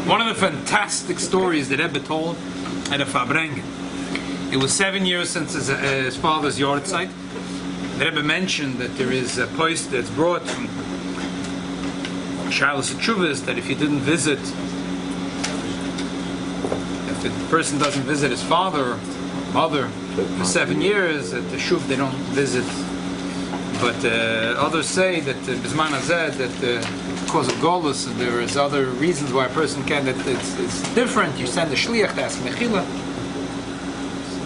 One of the fantastic stories that Rebbe told at a Farbrengen. It was 7 years since his father's yahrzeit. The Rebbe mentioned that there is a post that's brought from Charles Chuvas that if you didn't visit, if the person doesn't visit his father or mother for 7 years, at the shuv they don't visit. But others say that Bisman Hazed, that because of Golus, there is other reasons why a person can, that it's different. You send a shliach to ask mechila.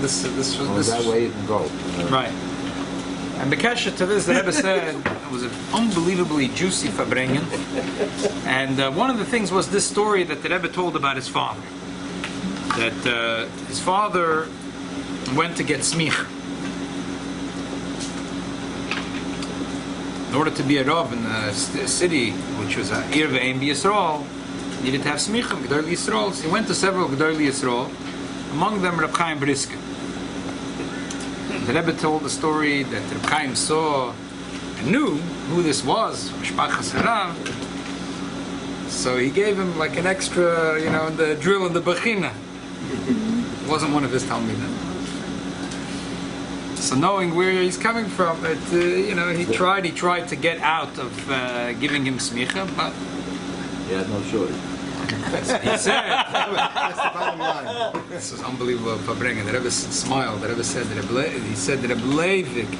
This that way you can go. Right. And Bekesha to this, the Rebbe said, it was an unbelievably juicy Farbrengen. And one of the things was this story that the Rebbe told about his father. That his father went to get smicha. In order to be a Rav in a city, which was a Ir Ve'em Yisrael, needed to have smicha, G'dorli Yisrael. So he went to several G'dorli Yisrael, among them Reb Chaim Brisker. The Rebbe told the story that Reb Chaim saw and knew who this was, Mishpachas Harav. So he gave him like an extra, the drill in the Bechina. It wasn't one of his Talmidim. So knowing where he's coming from, he tried to get out of giving him smicha, but he had no choice. He said, that's the bottom line. This was unbelievable. Farbrengen. The Rebbe smiled. The Rebbe said that he said that Rebbe Leivik,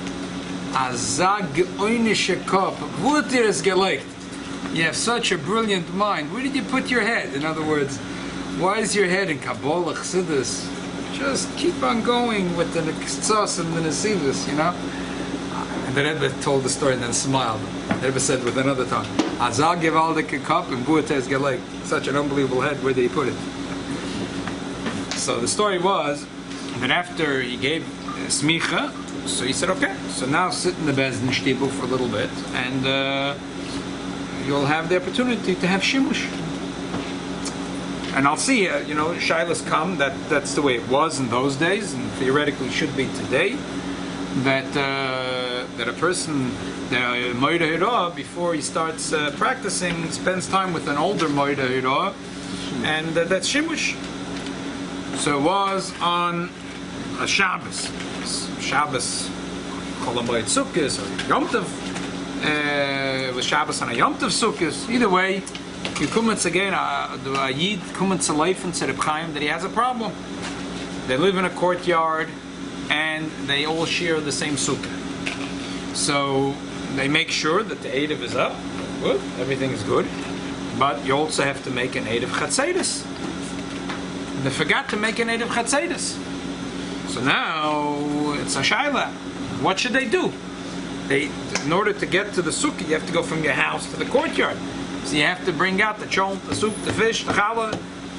azag oinische kop, wutir is gelegt. You have such a brilliant mind. Where did you put your head? In other words, why is your head in Kabbalah, Chassidus? Just keep on going with the Ktsos and the Nesivus, And the Rebbe told the story and then smiled. The Rebbe said with another tongue, azag gewaldige kop and wutir is gelegt. Such an unbelievable head. Where did he put it? So the story was that after he gave smicha, so he said, okay, so now sit in the Bezdin Shtibel for a little bit, and you'll have the opportunity to have shimush. And I'll see, shilas come, that's the way it was in those days, and theoretically should be today, that a person, the Moida Hira, before he starts practicing, spends time with an older Moida Hira, and that's shimush. So it was on a Shabbos. Shabbos, Cholamoid Sukkos, or Yom Tov. It was Shabbos on a Yom Tov Sukkos. Either way, you come again, the Yid comes to life and said Reb Chaim that he has a problem. They live in a courtyard and they all share the same sukkah. So they make sure that the Eidav is up. Good, everything is good. But you also have to make an Eidav Chatzedes. They forgot to make an Eidav Chatzedes. So now it's a shaila. What should they do? In order to get to the sukkah, you have to go from your house to the courtyard. So you have to bring out the chol, the soup, the fish, the challah,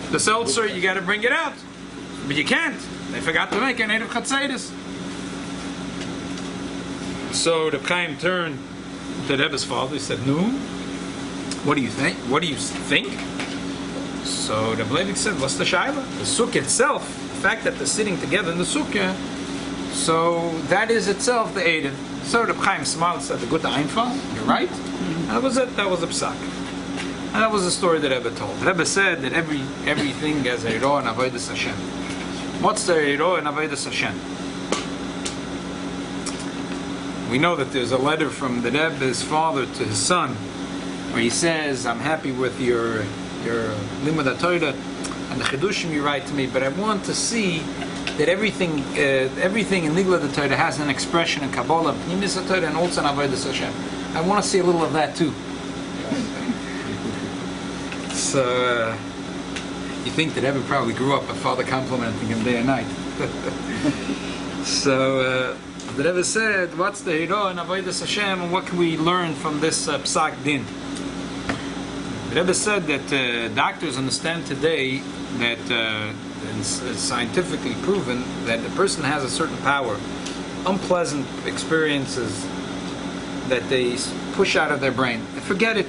the seltzer. You got to bring it out, but you can't. They forgot to make an Eidav Chatzedes. So the Chaim turned to Rebbe's father. He said, "No, what do you think? What do you think?" So the Leivik said, "What's the shaila? The sukkah itself, the fact that they're sitting together in the sukkah, so that is itself the Eidav." So the Chaim smiled and said, "The good einfach, you're right." And that was it. That was the psak. And that was the story that Rebbe told. Rebbe said that everything has a Eiro and Avodas Hashem. What's the Eiro and Avodas Hashem? We know that there's a letter from the Rebbe's father to his son, where he says, "I'm happy with your Limud HaTorah and the Chidushim you write to me, but I want to see that everything in Nigla HaTorah has an expression in Kabbalah, Pnimis HaTorah, and also in Avodas Hashem. I want to see a little of that too." So you think that Rebbe probably grew up with father complimenting him day and night. So the Rebbe said, "What's the Hiro and Avodas Hashem, and what can we learn from this Psak Din?" The Rebbe said that doctors understand today that it's scientifically proven that a person has a certain power, unpleasant experiences that they push out of their brain. They forget it.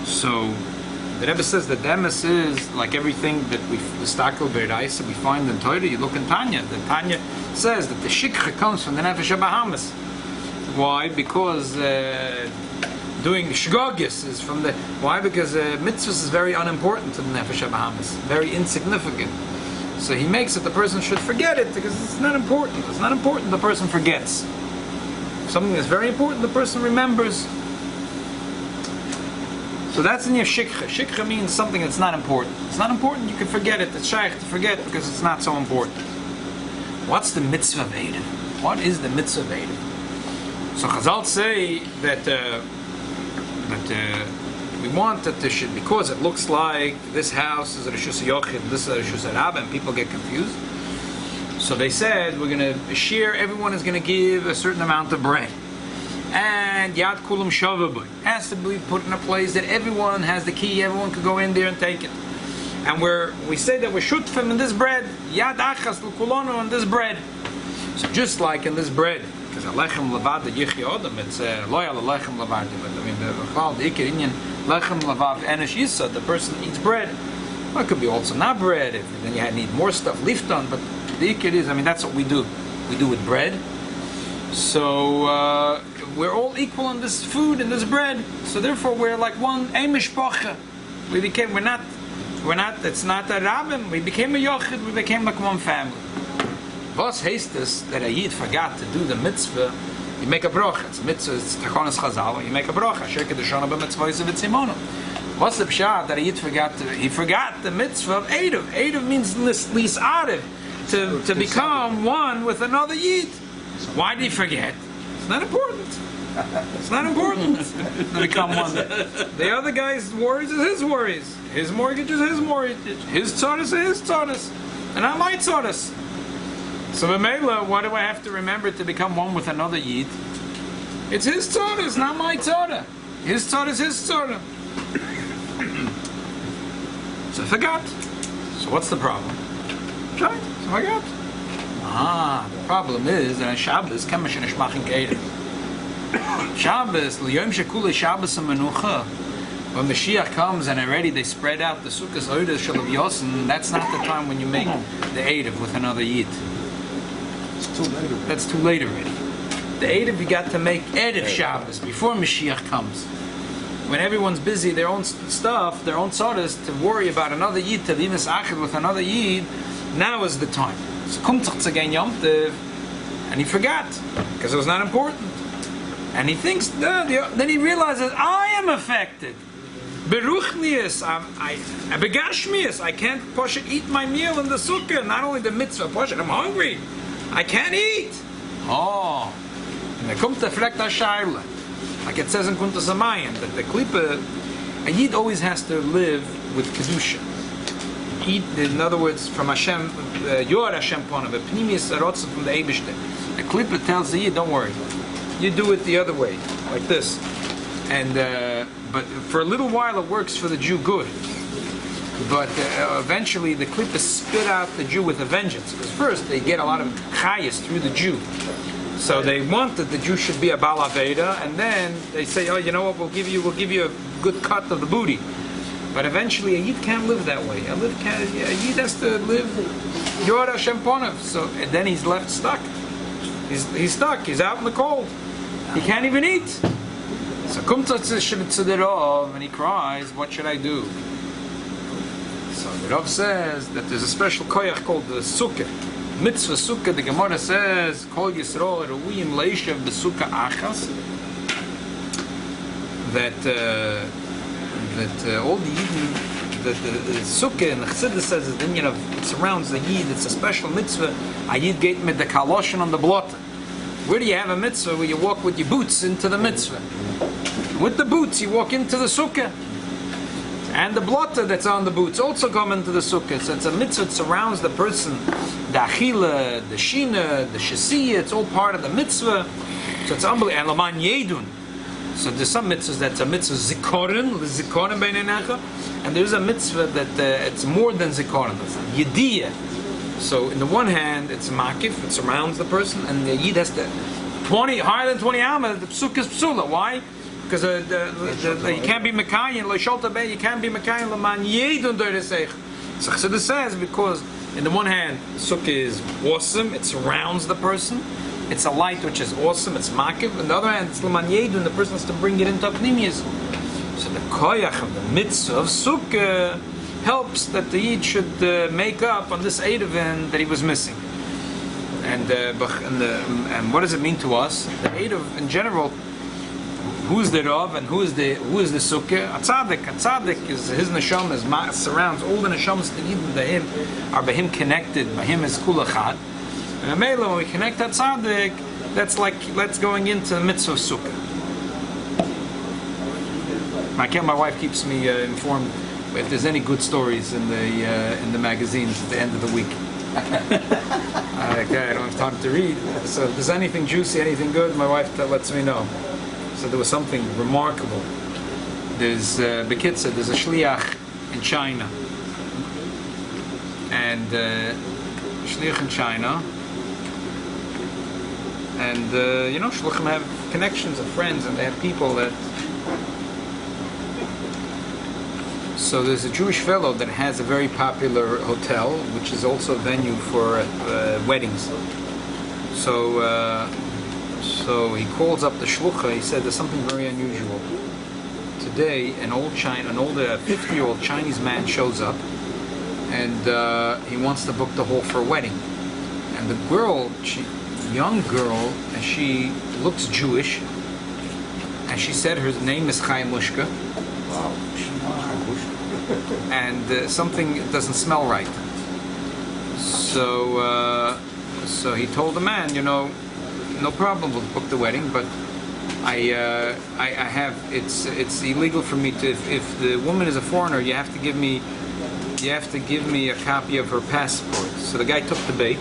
So the Rebbe says that the emes is like everything that we find in Torah. You look in Tanya. The Tanya says that the shikha comes from the nefesh habahamis. Why? Because doing shgogis is from the... Why? Because mitzvahs is very unimportant to the Nefesh HaBahamis. Very insignificant. So he makes it the person should forget it because it's not important. It's not important the person forgets. Something that's very important the person remembers. So that's in your shikha. Shikha means something that's not important. It's not important, you can forget it. It's shaykh to forget because it's not so important. What's the mitzvah of Eidim? What is the mitzvah of Eidim? So Chazal say that we want that there should, because it looks like this house is a Rishus Yochid, this is a Rishus Rabbi, and people get confused. So they said we're going to share. Everyone is going to give a certain amount of bread, and Yad Kulam Shavaboy has to be put in a place that everyone has the key. Everyone could go in there and take it. And we say that we're shutfim in this bread. Yad Achas L'Kulonu on this bread. So just like in this bread. Because alechem levad yichya odom, it's loyal alechem levad. I mean, the ikir inyan lechem levav enish yisod. The person eats bread. Well, it could be also not bread. Then you need more stuff lifton. But the ikir is, I mean, that's what we do. We do with bread. So we're all equal in this food and this bread. So therefore, we're like one mishpacha. We're not. It's not a rabbin. We became a yochid. We became like one family. Was heißt es that a yid forgot to do the mitzvah? You make a brocha. It's mitzvah. It's tachonas chazal. You make a brocha. Sheked shana b'mitzvah v'tzimono. What's the pshat that a yid forgot to? He forgot the mitzvah of Eidim. Eidim means lis arev, to become one with another yid. Why did he forget? It's not important. It's not important to become one. The other guy's worries is his worries. His mortgage is his mortgage. His tzadis is his tzadis. And not my tzadis. So b'meila, why do I have to remember to become one with another yid? It's his tzadis, not my tzadis. His tzadis is his tzadis. So I forgot. So what's the problem? Right, so I forgot. The problem is that on Shabbos, kemash nishmachin k'edim. Shabbos, l'yom shekule Shabbos ha'menucha. When Mashiach comes and already they spread out the sukkahs oidah shalav yosin, that's not the time when you make the Eidim with another yid. It's too late already. That's too late already. The Eidim you got to make Erev Shabbos before Mashiach comes. When everyone's busy, their own stuff, their own tzadis, to worry about another yid, to be misachid with another yid, now is the time. So kumtzach again Yom Tov, and he forgot because it was not important. And he thinks, then he realizes, I am affected. Beruchnius, I begashmius, I can't eat my meal in the sukkah. Not only the mitzvah, I'm hungry. I can't eat. And there comes the frekt ha-shaila. Like it says in Kuntas Hamayim, that the klipa, a yid always has to live with kedusha. Eat, in other words, from Hashem, your Hashem pona, the pnimius arotza from the Eibishter. The klipa tells the yid, don't worry. You do it the other way, like this. And but for a little while it works for the Jew good. But eventually the klipa spit out the Jew with a vengeance. Because first they get a lot of chayas through the Jew. So they want that the Jew should be a Baal Aveda, and then they say, oh, you know what, we'll give you a good cut of the booty. But eventually a yid can't live that way. A yid has to live Yor Hashem Ponav. So and then he's left stuck. He's stuck. He's out in the cold. He can't even eat. So and he cries, what should I do? So the Rav says that there's a special koyach called the sukkah. Mitzvah sukkah, the Gemara says, Kol Yisrael Ru'im Leishav B'sukkah Achas. That all the Yidden, the sukkah and the Chassidus says that then, it surrounds the Yid. It's a special mitzvah. A Yid gate med the kaloshen on the blot. Where do you have a mitzvah where you walk with your boots into the mitzvah? With the boots, you walk into the sukkah. And the blotter that's on the boots also come into the sukkah. So it's a mitzvah that surrounds the person. The achila, the shina, the shasiyah, it's all part of the mitzvah. So it's unbelievable. And laman yedun. So there's some mitzvahs that's a mitzvah zikorin, the zikorin beinenecha. And there's a mitzvah that it's more than zikorin. It's yediyah. So in the one hand, it's makif, it surrounds the person, and the yid has to higher than 20 amma. The psuk is psula. Why? Because you can't be mekayin leisholta be. You can't be mekayin leman yedun doireseich. So Chassidus says because in the one hand, sukkah is awesome, it surrounds the person, it's a light which is awesome, it's makiv. On the other hand, it's l'man yedun, the person has to bring it into pnimius. So the koyach of the mitzvah of sukkah helps that the Yid should make up on this Eidavin that he was missing. And what does it mean to us? The Eidav in general, who's the Rav and who is the Sukkah? A tzaddik is his neshama surrounds all the neshamas that Yid by him are by him connected. By him is kulachat. And Amela, when we connect that tzaddik, that's like let's going into the mitzvah of Sukkah. My wife keeps me informed if there's any good stories in the magazines at the end of the week. I don't have time to read. So if there's anything juicy, anything good, my wife lets me know. So there was something remarkable. There's Bekitza, there's a shliach in China. And shliach in China. And shluchim have connections and friends, and they have people that. So there's a Jewish fellow that has a very popular hotel, which is also a venue for weddings. So he calls up the shlucha. He said there's something very unusual. Today, an old 50-year-old Chinese man shows up, and he wants to book the hall for a wedding. And the girl, young girl, and she looks Jewish, and she said her name is Chaimushka. Wow. And something doesn't smell right. So he told the man, no problem, we'll book the wedding, but I have it's illegal for me to if the woman is a foreigner, you have to give me a copy of her passport. So the guy took the bait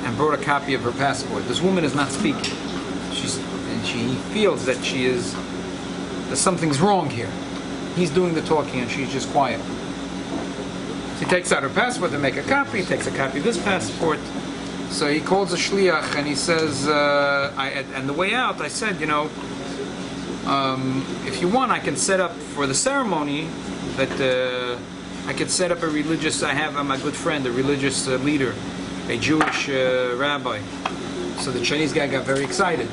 and brought a copy of her passport. This woman is not speaking. He feels that that something's wrong here. He's doing the talking and she's just quiet. So he takes out her passport to make a copy. He takes a copy of this passport. So he calls a shliach and he says, and the way out, I said, if you want, I can set up for the ceremony that I could set up a religious. I'm a good friend, a religious leader, a Jewish rabbi. So the Chinese guy got very excited.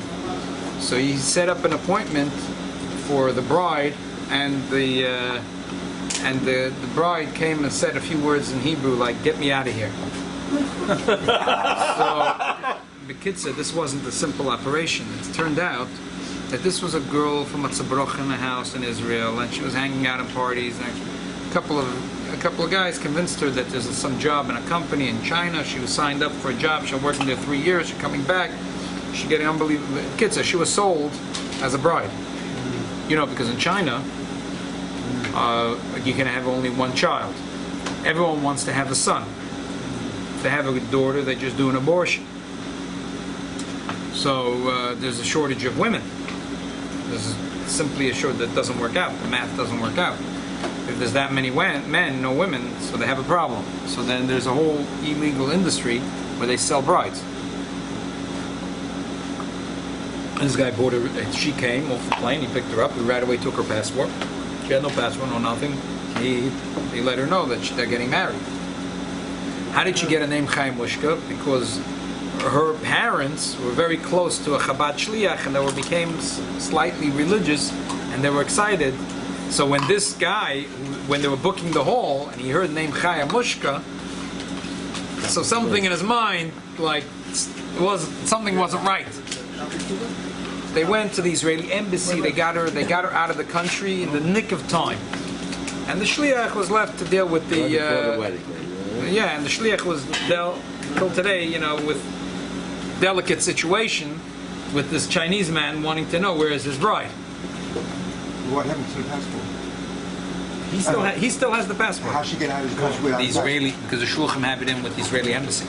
So he set up an appointment for the bride. And the bride came and said a few words in Hebrew, like "Get me out of here." So the kid said this wasn't a simple operation. It turned out that this was a girl from a tzabroch in a house in Israel, and she was hanging out in parties. And a couple of guys convinced her that there's some job in a company in China. She was signed up for a job. She's working there 3 years. She's coming back. She's getting unbelievable. Kid said she was sold as a bride. Because in China, you can have only one child. Everyone wants to have a son. If they have a daughter, they just do an abortion. So there's a shortage of women. There's simply a shortage that doesn't work out. The math doesn't work out. If there's that many men, no women, so they have a problem. So then there's a whole illegal industry where they sell brides. This guy bought her. She came off the plane. He picked her up. He right away took her passport. She had no passport, no nothing. He let her know that they're getting married. How did she get a name Chaimushka? Because her parents were very close to a Chabad Shliach, and they became slightly religious, and they were excited. So when this guy, when they were booking the hall, and he heard the name Chaimushka, so something in his mind, something wasn't right. They went to the Israeli embassy. They got her out of the country in the nick of time, and the shliach was left to deal with the wedding. and the shliach was dealt till today, with delicate situation with this Chinese man wanting to know where is his bride. What happened to the passport? He still has the passport. How she get out of the country without The the passport? Israeli, because the shluchim have it in with the Israeli embassy.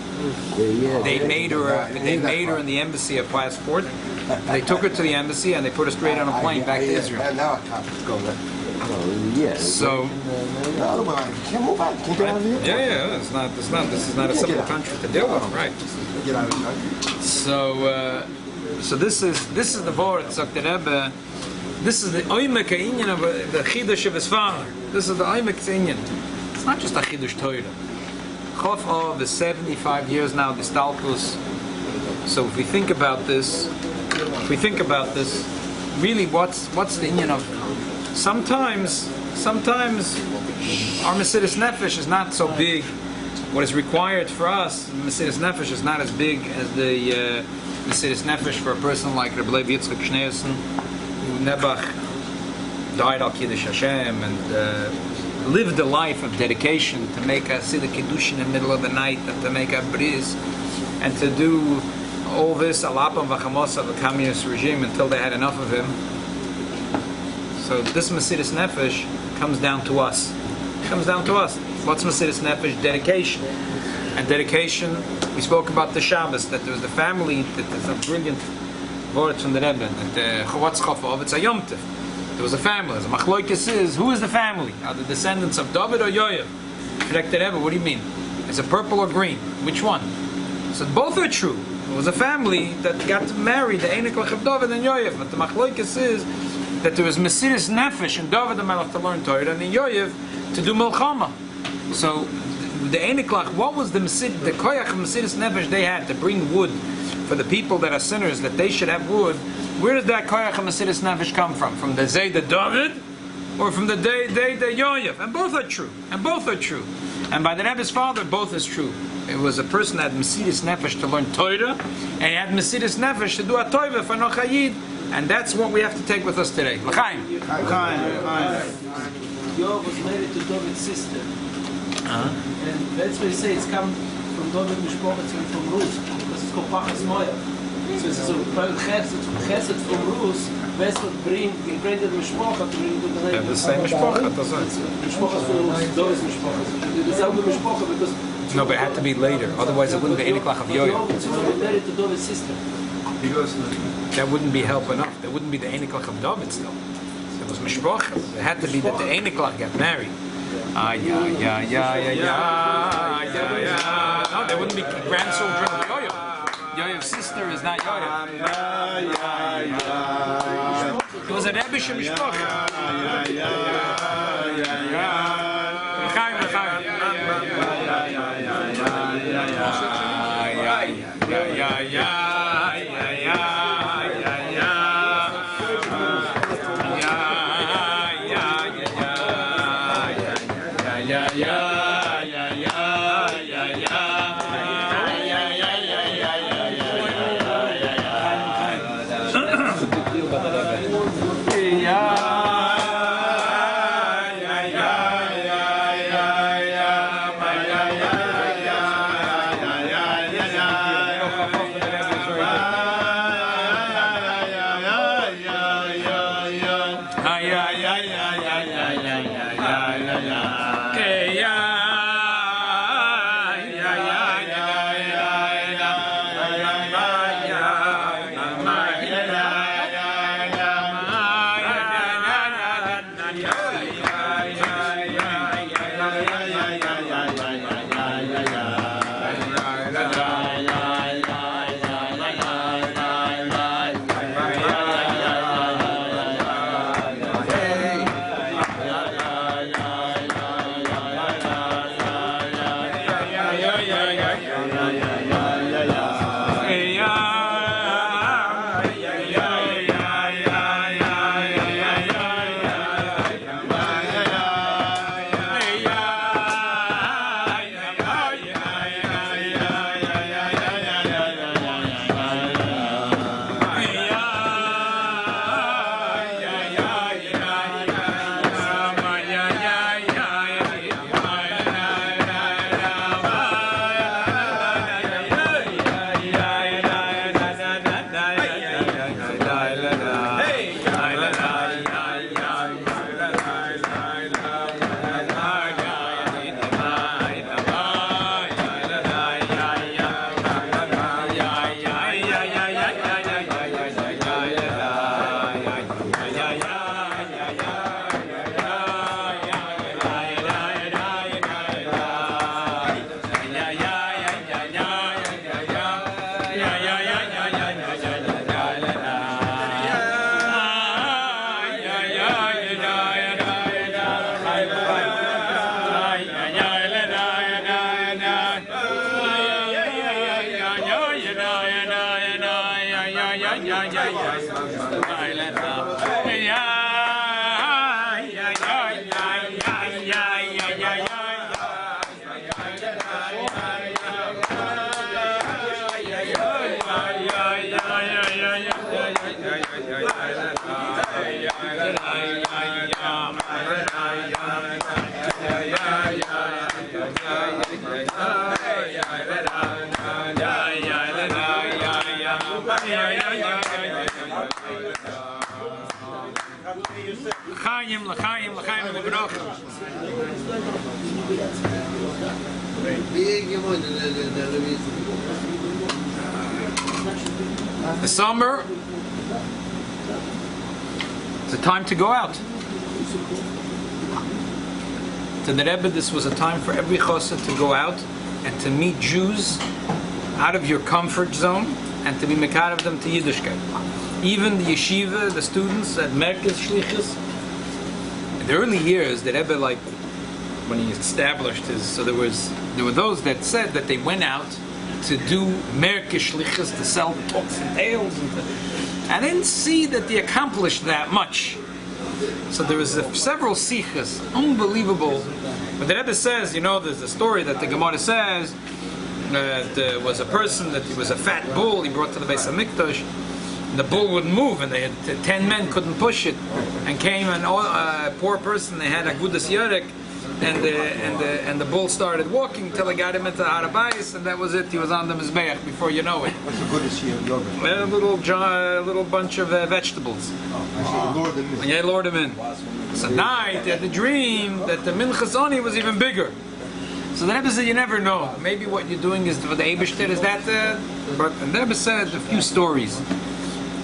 They made her in the embassy a passport. They took her to the embassy and they put her straight on a plane back to Israel. And now I can't go there. So No, but I can't move out. Can't get out of here. yeah, this is not a simple country to deal with, right? Get out of the country. So this is the word, sagt der Rebbe. This is the oimek inyan of the chidush of his father. This is the oimek inyan. It's not just a chidush Torah. Chof is 75 years now. The Stalkus So if we think about this, really, what's the inyan of? Sometimes our Mesiras Nefesh is not so big. What is required for us, Mesiras Nefesh, is not as big as the Mesiras Nefesh for a person like Rabbi Yitzchak Schneerson, who Nebuch died al Kiddush Hashem and lived a life of dedication to make a Siddur Kiddush in the middle of the night and to make a bris and to do all this alapam v'chamos of the communist regime until they had enough of him. So this Mesiras Nefesh comes down to us. What's Mesiras Nefesh? Dedication. And dedication, we spoke about the Shabbos, that there was the family, that there's a brilliant word from the Rebbe, that what's Chof, it's a Yom Tov. There was a family. The Machloikis is, who is the family? Are the descendants of David or Yoav? Correct the Rebbe, what do you mean? Is it purple or green? Which one? So both are true. It was a family that got married, the Einiklach of David and Yoav. But the Machloikis is that there was Mesiras Nefesh in David the Melech to learn Torah and in Yoav to do Milchama. So the Einiklach, what was the koyach of Mesiras Nefesh they had to bring wood for the people that are sinners, that they should have wood? Where does that koyach of Mesiras Nefesh come from? From the Zay the David, or from the day the Yoav? And both are true. And by the Rebbe's father, both is true. It was a person that had Mesiras Nefesh to learn Torah, and he had Mesiras Nefesh to do a Toiva for Nochayid, and that's what we have to take with us today. L'chaim. Yoav was married to David's sister. And that's why you say it's come from David Mishpoch, it's come from Rus, because it's called Pachas Moya. So it's a chesed from Rus, best would bring the Mishpoch to bring to the name. The same Mishpoch, Mishpoch from Rus, David's Mishpoch. The same Mishpoch because... No, but it had to be later, otherwise it wouldn't be Einiklach of Yoav. Yoav was married to David's sister. That wouldn't be help enough. That wouldn't be the Einiklach of David still. It was Mishpoch. It had to be that the Einiklach got married. No, there wouldn't be grandchildren of Yoav. Yoav's sister is not Yoav. It was a Rebbe Shemishpoch. The summer, it's a time to go out. To the Rebbe, this was a time for every chassid to go out and to meet Jews out of your comfort zone and to be mekar of them to Yiddishkeit. Even the yeshiva, the students at Merkez Shlichus, in the early years, the Rebbe, like when he established his, so there were those that said that they went out to do Merkez Shlichus, to sell books and tales, and didn't see that they accomplished that much. So there was several sichas, unbelievable. But the Rebbe says, there's a story that the Gemara says that there was a person that he was a fat bull he brought to the Beis Hamikdash. The bull wouldn't move, and they had 10 men couldn't push it, and came a poor person. They had a gudas yarek, and the bull started walking till they got him into Arabais, and that was it. He was on the mizbeach before you know it. What's the gudas yogurt? A little bunch of vegetables. Lured them in. Yeah, lured him in. So night, they had the dream that the minchas oni was even bigger. So the Rebbe said, you never know. Maybe what you're doing is for the Eibishter, is that but the Rebbe said a few stories.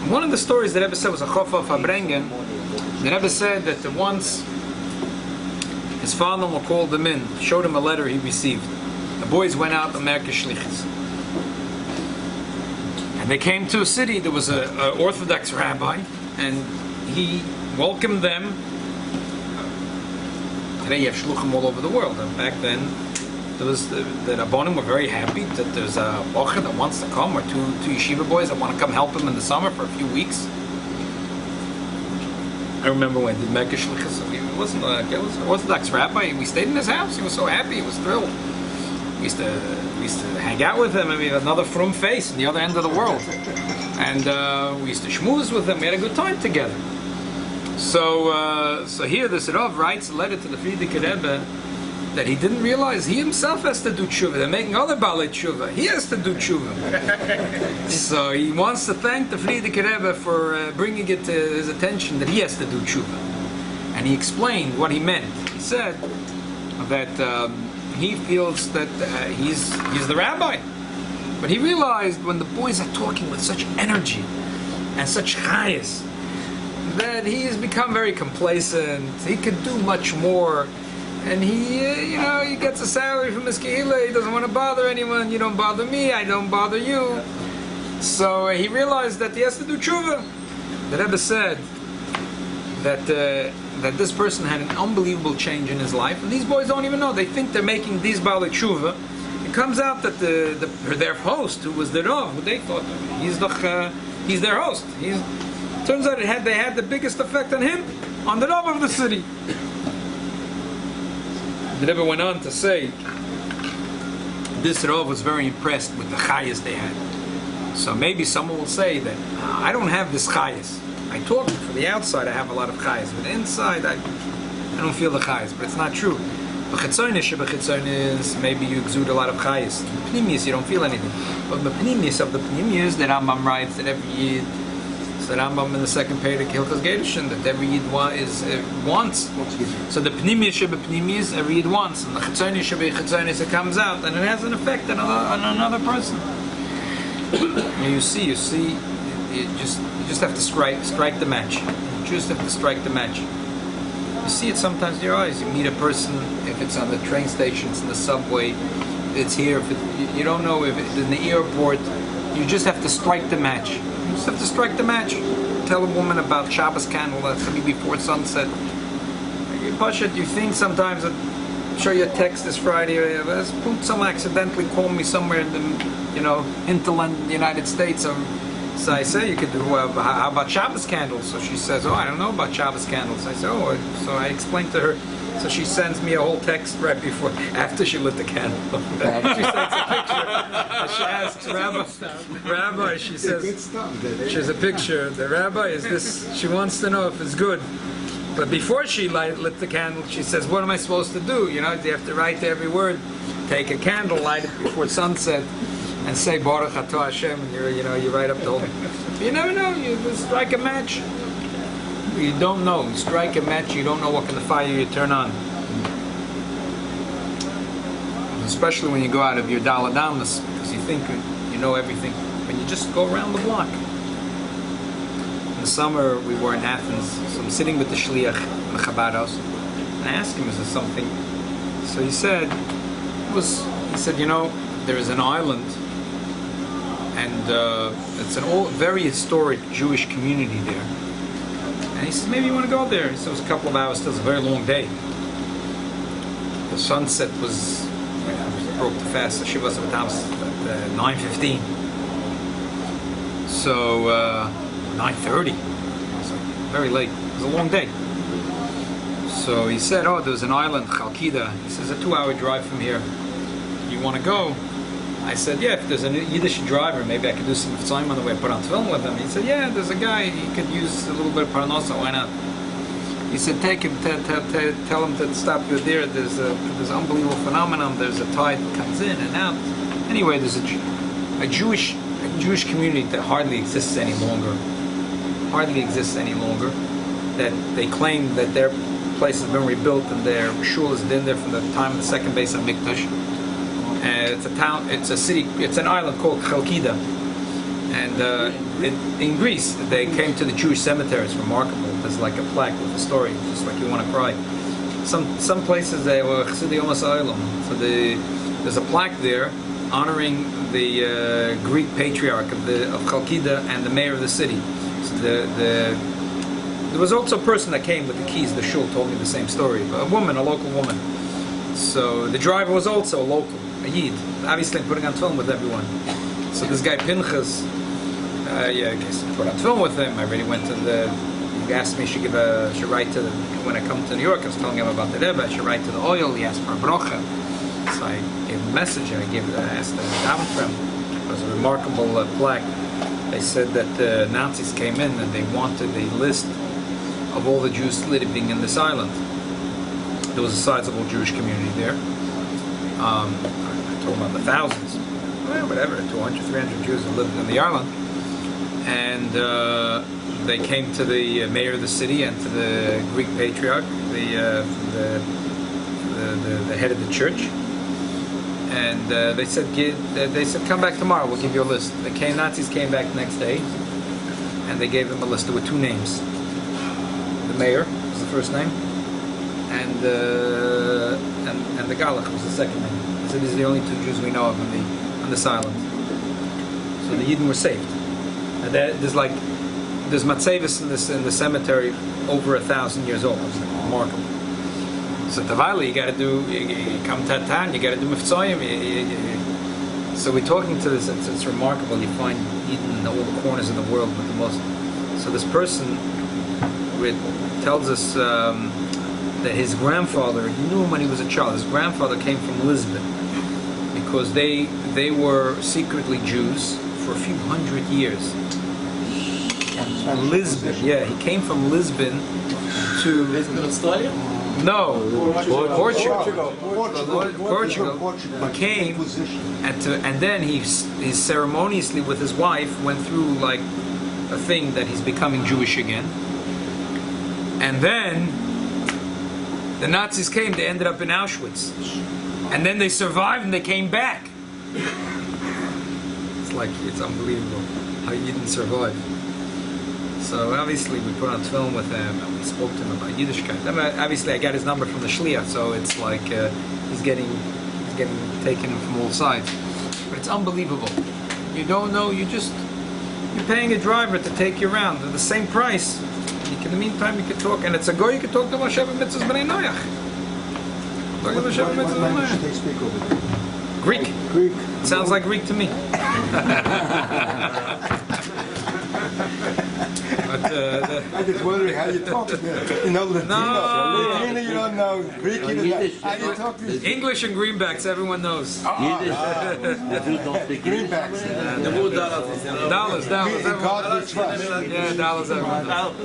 One of the stories the Rebbe said was a Chof of Farbrengen. The Rebbe said that once his father-in-law called him in, showed him a letter he received. The boys went out to Merkez Shlichus. And they came to a city. There was an Orthodox rabbi, and he welcomed them. Today you have shluchim all over the world. And back then, the Rabbanim were very happy that there's a bocher that wants to come, or two yeshiva boys that want to come help him in the summer for a few weeks. I remember when I did Merkez Shlichus, he was an Orthodox rabbi. We stayed in his house. He was so happy. He was thrilled. We used to hang out with him. I mean, another frum face in the other end of the world. And we used to schmooze with him. We had a good time together. So here the Rav writes a letter to the Frierdiker Rebbe that he didn't realize he himself has to do tshuva. They're making other balei tshuva. He has to do tshuva. So he wants to thank the Frierdiker Rebbe for bringing it to his attention that he has to do tshuva. And he explained what he meant. He said that he feels that he's the rabbi. But he realized when the boys are talking with such energy and such chayas that he has become very complacent. He could do much more. And he gets a salary from his kehillah. He doesn't want to bother anyone. You don't bother me, I don't bother you. So he realized that he has to do tshuva. The Rebbe said that this person had an unbelievable change in his life, and these boys don't even know. They think they're making these balei tshuva. It comes out that their host, who was the Rav, who they thought he's their host. Turns out they had the biggest effect on him, on the Rav of the city. The Rebbe went on to say this Rav was very impressed with the chayas they had. So maybe someone will say that I don't have this chayas. I talk from the outside, I have a lot of chayas, but inside I don't feel the chayas. But it's not true. B'chitzonis, maybe you exude a lot of chayas. Pnimius, you don't feel anything. But the pnimius of the pnimius, the Rambam writes that every Yid, the Rambam in the second page of Hilchos Gerushin, that every Yid wants. So the pnimius sheba pnimius, every Yid wants, and the chitzonis sheba chitzonis, it comes out, and it has an effect on another person. You see, you just have to strike the match. You just have to strike the match. You see it sometimes in your eyes. You meet a person, if it's on the train stations, in the subway, it's here. If you don't know if it's in the airport, you just have to strike the match. You just have to strike the match. Tell a woman about Shabbos candle that's going to be before sunset. You push it. You think sometimes that show you a text this Friday. Someone accidentally called me somewhere in the hinterland, the United States. So I say you could do. How about Shabbos candles? So she says, "Oh, I don't know about Shabbos candles." I say, "Oh," so I explained to her. So she sends me a whole text right after she lit the candle. She sends a picture. She asks Rabbi, she says, she has a picture. The Rabbi is this. She wants to know if it's good. But before she lit the candle, she says, "What am I supposed to do? You have to write every word. Take a candle, light it before sunset, and say Baruch Atah Hashem." And you write up the whole. You never know. You strike a match. You don't know. You strike a match, you don't know what kind of fire you turn on. Especially when you go out of your daladamas, because you think you know everything. When you just go around the block. In the summer, we were in Athens, so I'm sitting with the shliach in the Chabad house, and I asked him, is there something? So he said, there is an island, and it's an old, very historic Jewish community there. And he says, maybe you want to go there. So it was a couple of hours, still, it was a very long day. The sunset broke too fast, so she was at 9:15. So 9:30. It was like very late. It was a long day. So he said, oh, there's an island, Chalkida. He says, a 2-hour drive from here. You want to go? I said, yeah, if there's a Yiddish driver, maybe I could do some time on the way, put on film with him. He said, yeah, there's a guy, he could use a little bit of parnasa, why not? He said, take him, tell him to stop you there. There's unbelievable phenomenon. There's a tide that comes in and out. Anyway, there's a Jewish community that hardly exists any longer. That they claim that their place has been rebuilt and their shul has been there from the time of the second base of Mikdash. It's a town, it's a city, it's an island called Chalkida. And in Greece, they came to the Jewish cemetery. It's remarkable. There's like a plaque with a story, just like you want to cry. Some places they were Chassidei Omas Olam. So there's a plaque there honoring the Greek patriarch of Chalkida and the mayor of the city. So there was also a person that came with the keys. The shul told me the same story. A local woman. So the driver was also a local, a Yid. Obviously putting on film with everyone. So this guy Pinchas, I guess I put on film with him. I really went to he asked me should write to when I come to New York. I was telling him about the Rebbe. I should write to the oil. He asked for a brocha. So I gave him a message and I asked the daven for him. It was a remarkable plaque. They said that the Nazis came in and they wanted a list of all the Jews living in this island. There was a sizable Jewish community there. I told him about the thousands. Whatever, 200, 300 Jews who lived in the island. And they came to the mayor of the city and to the Greek patriarch, the head of the church. And they said, come back tomorrow, we'll give you a list. Nazis came back the next day, and they gave them a list. There were 2 names. The mayor was the first name, and the Galach was the second name. They said, these are the only 2 Jews we know of on this island. So the Yidden were saved. And there's matzevis in the cemetery over 1,000 years old. It's like remarkable. So Tavali, you come to Tatan, you got to do Miftzayim. So we're talking to this. It's remarkable. You find Yidden in all the corners of the world with the most. So this person tells us that his grandfather, he knew him when he was a child. His grandfather came from Lisbon because they were secretly Jews for a few hundred years. Lisbon, yeah, he came from Lisbon to Lisbon, Australia? No, Portugal. He came, and then he ceremoniously with his wife went through like a thing that he's becoming Jewish again. And then the Nazis came. They ended up in Auschwitz, and then they survived and they came back. It's unbelievable how you didn't survive. So obviously we put on film with him and we spoke to him about Yiddishkeit. Obviously I got his number from the Shliach, so it's like he's getting taken in from all sides. But it's unbelievable. You don't know. You're paying a driver to take you around at the same price. In the meantime, you can talk, and it's a go. You can talk to Moshe Mitzvahs B'nai Noach. Talking to Moshe Mitzvahs B'nai Noach. They speak over there. Greek. Sounds like Greek to me. But, I just wondering how you talk to them. You know, Latino. Latino, you don't know. Greek, you don't know. How do you talk to them? English and greenbacks, everyone knows. Greenbacks. Dollars. In God we trust. Yeah, dollars, everyone knows.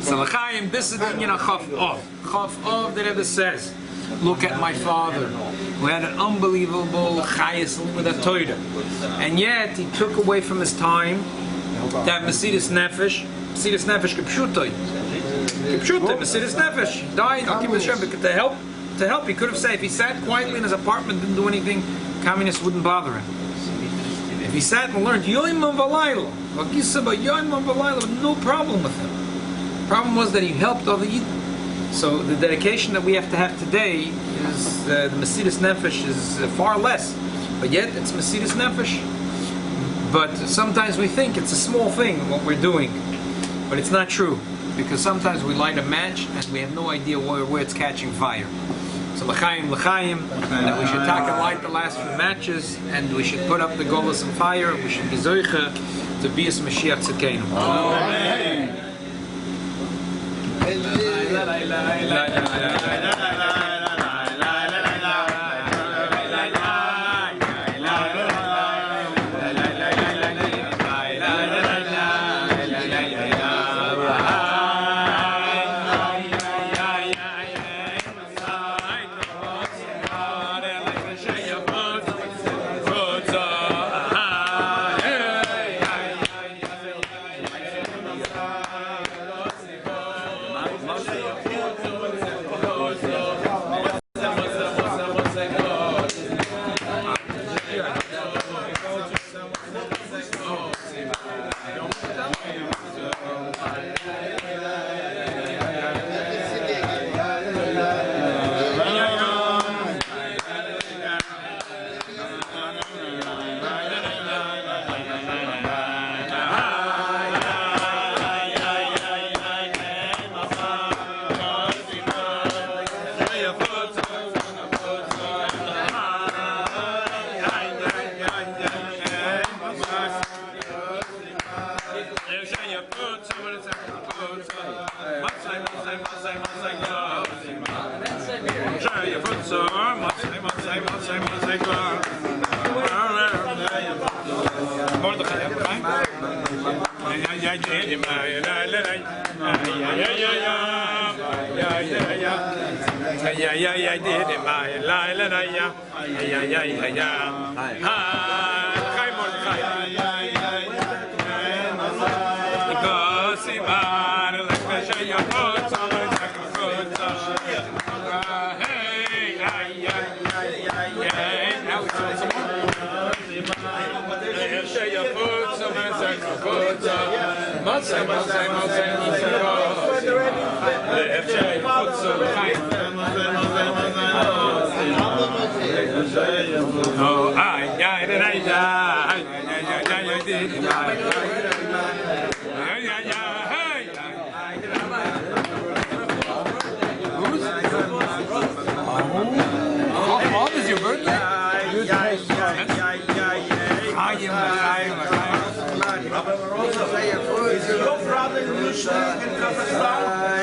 So, L'chaim, this is the Chof of. Chof of, the Rebbe says, look at my father, who had an unbelievable chayes with a Torah. And yet, he took away from his time that Mesiras Nefesh k'pshutoi. Kipshutim, Mesiris Nefesh. He died. To help, he could have said if he sat quietly in his apartment, didn't do anything, communists wouldn't bother him. If he sat and learned Yoimam Valayla, no problem with him. The problem was that he helped other Yidden. So the dedication that we have to have today is the Mesiris Nefesh is far less, but yet it's Mesiris Nefesh. But sometimes we think it's a small thing what we're doing, but it's not true, because sometimes we light a match and we have no idea where it's catching fire. So l'chaim, that we should take and light the last few matches, and we should put up the golas on fire, and we should be zoicha to be as Mashiach Tzidkeinu. Amen.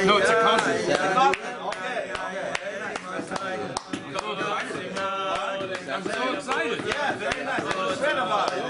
No, it's a cousin. I'm so excited. Yeah, very nice. I just read about it.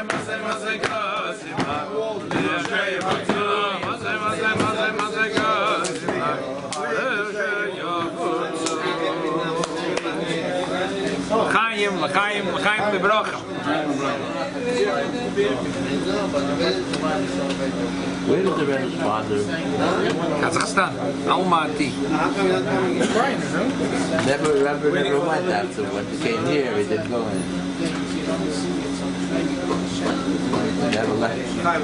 L'chaim lebracha. Where did the Rebbe's father? Kazakhstan, Almaty. Never went after when he came here. He didn't go in.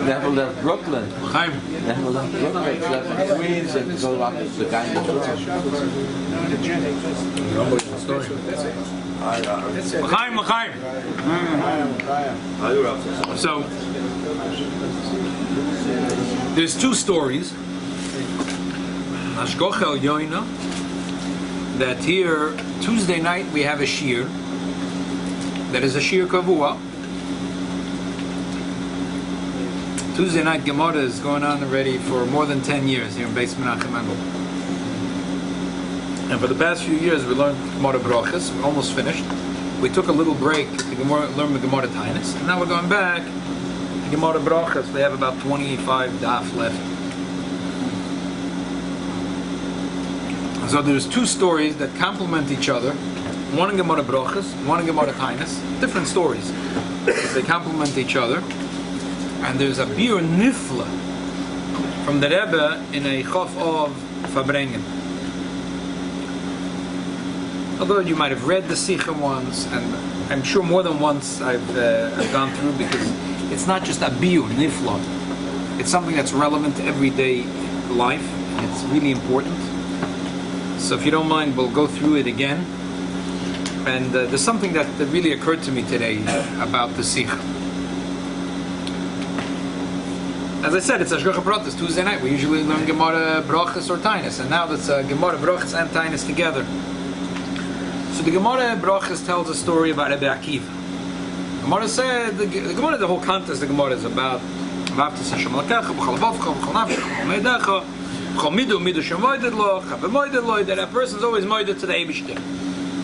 Never left Brooklyn. Chaim. Never left Brooklyn. Left in Queens and go up to the kind of Story. L'chaim. So there's two stories. Hashgochel Yoina, that here Tuesday night we have a shir. That is a shir kavua. Tuesday night Gemara is going on already for more than 10 years here in Beis Menachem Mendel. And for the past few years we learned Gemara Brachas. We're almost finished. We took a little break to learn the Gemara Tainus, and now we're going back to Gemara Brachas. We have about 25 daf left. So there's two stories that complement each other. One in Gemara Brachas, one in Gemara Tainus. Different stories. They complement each other. And there's a bir nifla from the Rebbe in a Chof of Farbrengen. Although you might have read the Sikha once, and I'm sure more than once I've gone through, because it's not just a bir nifla. It's something that's relevant to everyday life. It's really important. So if you don't mind, we'll go through it again. And there's something that really occurred to me today about the Sikha. As I said, it's a Shkocha Pratis, Tuesday night. We usually learn Gemara Brachas or Tainus, and now that's Gemara Brachas and Tainus together. So the Gemara Brachas tells a story about Rabbi Akiva. Gemara said, the Gemara, the whole context of the Gemara is about that a person is always moided to the Eibishter.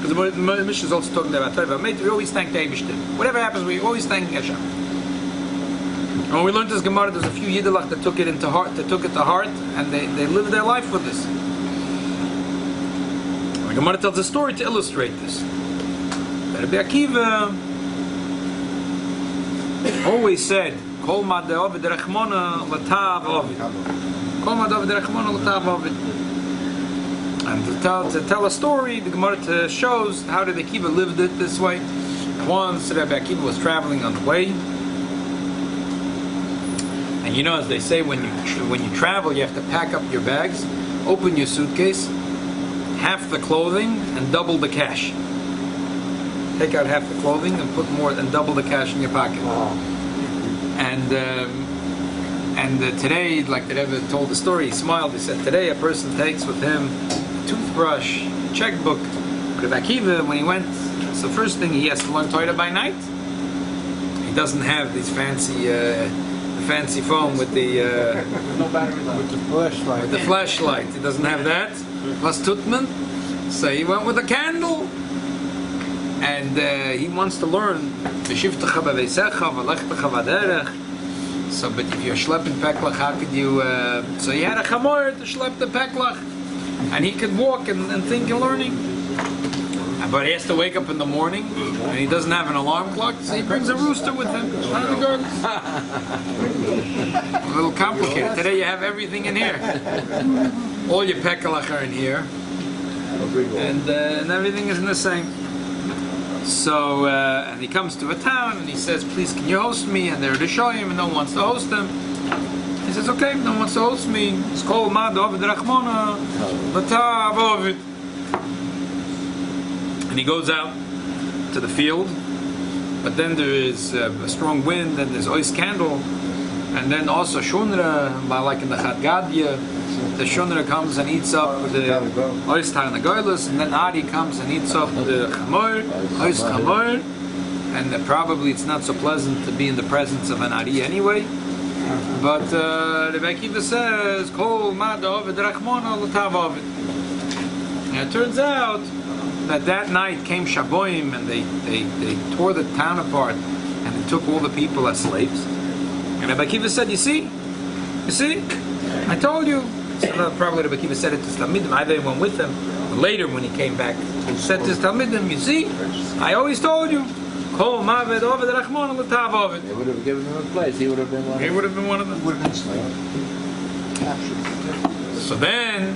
Because the Mishnah is also talking about Teva. We always thank the Eibishter. Whatever happens, we always thank Hashem. When we learned this Gemara, there's a few Yiddelach that took it to heart, and they lived their life with this. The Gemara tells a story to illustrate this. Rabbi Akiva always said, "Kol ma de'ovid rechmona l'tav ovid." Kol ma de'ovid rechmona l'tav ovid. And to tell a story, the Gemara shows how Rabbi Akiva lived it this way. Once Rabbi Akiva was traveling on the way. And you know, as they say, when you travel, you have to pack up your bags, open your suitcase, half the clothing and double the cash. Take out half the clothing and put more and double the cash in your pocket. And today, like the Rebbe told the story, he smiled. He said, today a person takes with him a toothbrush, a checkbook. But Rabbi Akiva, when he went, it's the first thing he has to learn Torah by night. He doesn't have these fancy phone with the flashlight. With the flashlight, he doesn't have that. Plus tutman, so he went with a candle, and he wants to learn. So, but if you're schlepping peklach, how could you? So he had a chamor to schlepp the peklach, and he could walk and think and learning. But he has to wake up in the morning, and he doesn't have an alarm clock, so he brings a rooster with him. A little complicated. Today you have everything in here. All your pekalach are in here, and everything is in the same. So, and he comes to a town, and he says, please, can you host me? And they're to show him, and no one wants to host him. He says, okay, no one wants to host me. It's called Mad Ovid Rachmona, Latav Ovid. And he goes out to the field, but then there is a strong wind, and there's ois candle, and then also shunra, like in the Chad Gadya, the shunra comes and eats up the ois tarnagoylus, and then Ari comes and eats up the chamor, ois chamor, and probably it's not so pleasant to be in the presence of an Ari anyway. But Rabbi Akiva says, Kol mad ovid rachmona l'tav ovid. And it turns out that night came Shaboim, and they tore the town apart, and and took all the people as slaves. And Rabbi Akiva said, you see, I told you. So probably Rabbi Akiva said it to his Talmidim. Either he went with them, but later when he came back, he said to his Talmidim, you see, I always told you. They would have given him a place. He would have been one. He would have been one of them. Would have been slave. So then,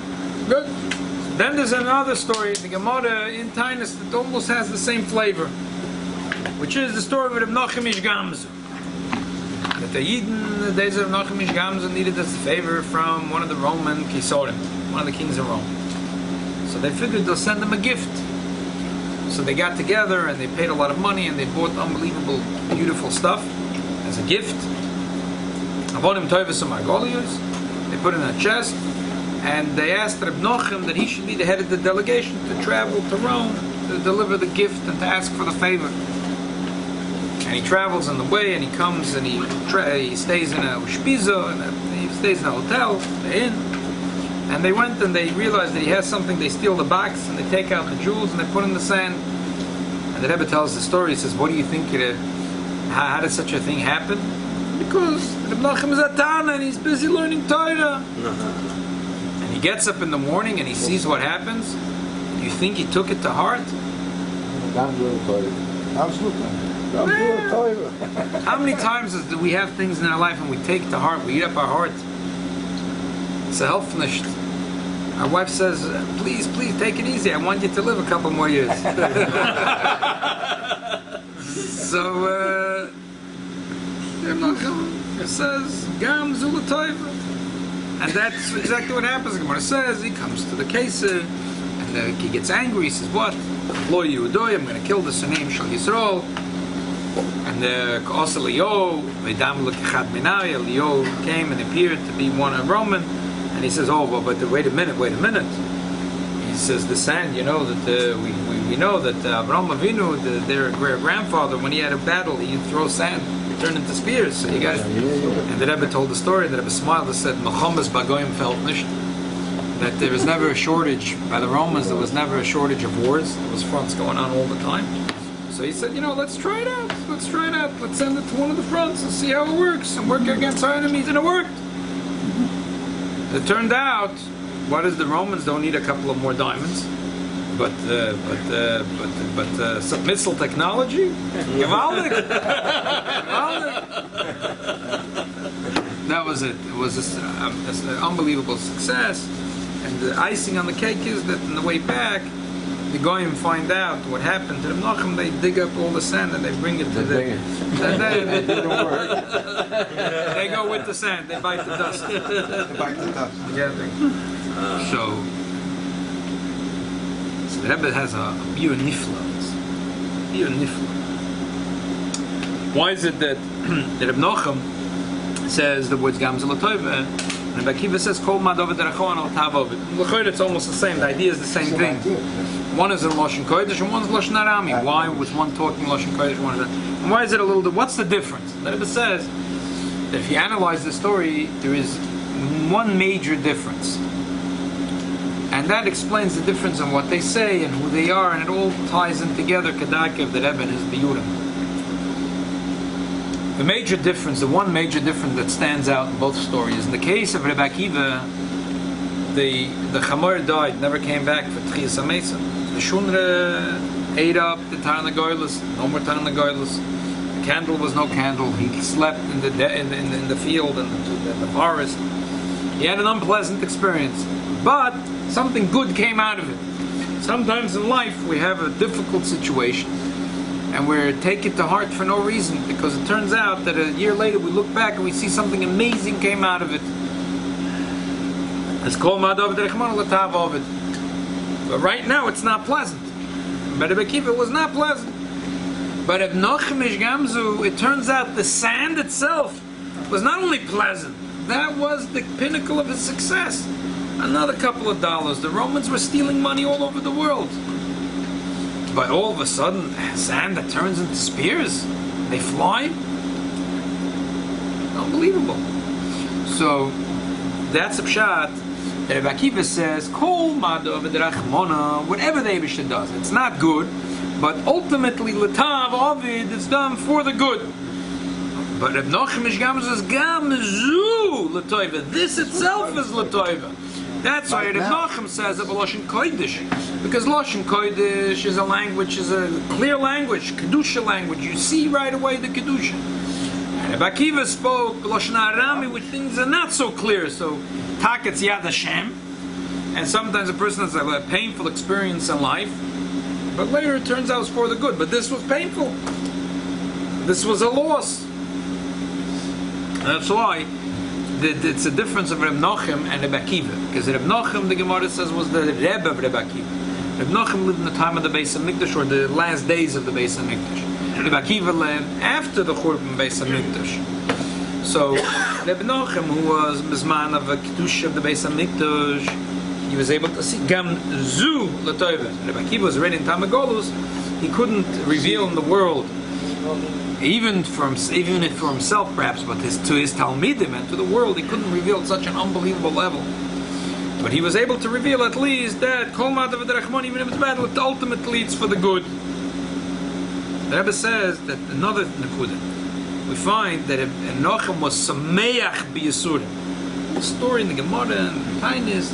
good. Then there's another story, the Gemara in Tainus, that almost has the same flavor, which is the story of Reb Nachum Ish Gamzu. That the Yidden, in the days of Reb Nachum Ish Gamzu, needed a favor from one of the Roman Kisorim, one of the kings of Rome. So they figured they'll send them a gift. So they got together and they paid a lot of money and they bought unbelievable, beautiful stuff as a gift. Avonim Toivus Margolius. They put it in a chest. And they asked Reb Nachum that he should be the head of the delegation to travel to Rome to deliver the gift and to ask for the favor. And he travels on the way, and he comes and he stays in a ushpiza, and he stays in a hotel, an inn. And they went and they realized that he has something. They steal the box and they take out the jewels and they put in the sand. And the Rebbe tells the story. He says, "What do you think? How did such a thing happen? Because Reb Nachum is a Tana and he's busy learning Torah." He gets up in the morning and he sees what happens. Do you think he took it to heart? Absolutely. How many times do we have things in our life and we take it to heart, we eat up our heart? It's a helpfulness. Our wife says, please take it easy. I want you to live a couple more years. So, it says, Gam Zulatoiva. And that's exactly what happens. The Gemara says he comes to the Keser and he gets angry. He says, "What? Lo Yehudoy, I'm going to kill the Sunim Shal Yisrael." And the Ka'asa Leo, Ve'dam L'Kechad Minaya, Leo came and appeared to be one of Roman. And he says, "Oh, well, but wait a minute." He says, "The sand, you know that we know that Avraham Avinu, their grandfather, when he had a battle, he'd throw sand." Turned into spears, so you guys. And the Rebbe told the story. The Rebbe smiled and said, "Mechomas bagoyim felt nicht." That there was never a shortage by the Romans. There was never a shortage of wars. There was fronts going on all the time. So he said, let's try it out. Let's send it to one of the fronts and see how it works and work against our enemies. And it worked. It turned out, what is the Romans don't need a couple of more diamonds. But missile technology, gewaldig. That was it. It was an unbelievable success. And the icing on the cake is that on the way back, the Goyim find out what happened to Reb Nachum. They dig up all the sand and they bring it to They go with the sand. They bite the dust. Yeah. So the Rebbe has a biur nifla. Why is it that Reb Nachum says the words Gam Zulatoiva and Rabbi Akiva says Kol Madov Derachon Al Tavov? L'chayr it's almost the same. The idea is the same thing. One is in Lashon Kodesh and one is Lashon Arami. Why was one talking Lashon Kodesh? And why is it a little? What's the difference? The Rebbe says that if you analyze the story, there is one major difference. And that explains the difference in what they say and who they are, and it all ties in together. Kedarkev the Rebbe and his biurim. The one major difference that stands out in both stories. In the case of Rabbi Akiva, the Chamor died, never came back for Tchias HaMesa. The Shunra ate up the Taran Goylus, no more Taran Goylus. The candle was no candle. He slept in the field and in the forest. He had an unpleasant experience, but something good came out of it. Sometimes in life we have a difficult situation and we take it to heart for no reason, because it turns out that a year later we look back and we see something amazing came out of it. It's called Madov Derechman Latav Ovid. But right now it's not pleasant. But Rabbi Akiva was not pleasant. But at Nachum Ish Gamzu, it turns out the sand itself was not only pleasant, that was the pinnacle of his success. Another couple of dollars. The Romans were stealing money all over the world. But all of a sudden, sand that turns into spears, they fly. Unbelievable. So that's a pshat. Rabbi Akiva says, Kol Madov Derachmona, whatever the Eibishter does, it's not good, but ultimately Latav Ovid is done for the good. But Reb Nochem is gam zu l'toiva. This itself is l'toiva. That's why Reb Nochem says that Lashon Kodesh, because Lashon Kodesh is a language, is a clear language, kedusha language. You see right away the kedusha. And Reb Akiva spoke Lashon Arami, which things are not so clear. So taketz yad Hashem, and sometimes a person has a painful experience in life, but later it turns out it's for the good. But this was painful. This was a loss. That's why it's a difference of Reb Nochem and Reb Akiva. Because Reb Nochem, the Gemara says, was the Rebbe of Reb Akiva. Reb Nochem lived in the time of the Beis HaMikdash, or the last days of the Beis HaMikdash. Reb Akiva lived after the Churban Beis HaMikdash. So Reb Nochem, who was Mizman of a Kedusha of the Beis HaMikdash, he was able to see Gam Zu L'Toiva. Reb Akiva was already in Tamagolus. He couldn't reveal in the world, even for himself perhaps, but to his Talmidim and to the world, he couldn't reveal at such an unbelievable level. But he was able to reveal at least that Kol Ma'adav V'Derachmon, even if it's bad, ultimately it's for the good. The Rebbe says that another Nekuda, we find that Nochem was Sameach B'Yisurim. The story in the Gemara and Tainis,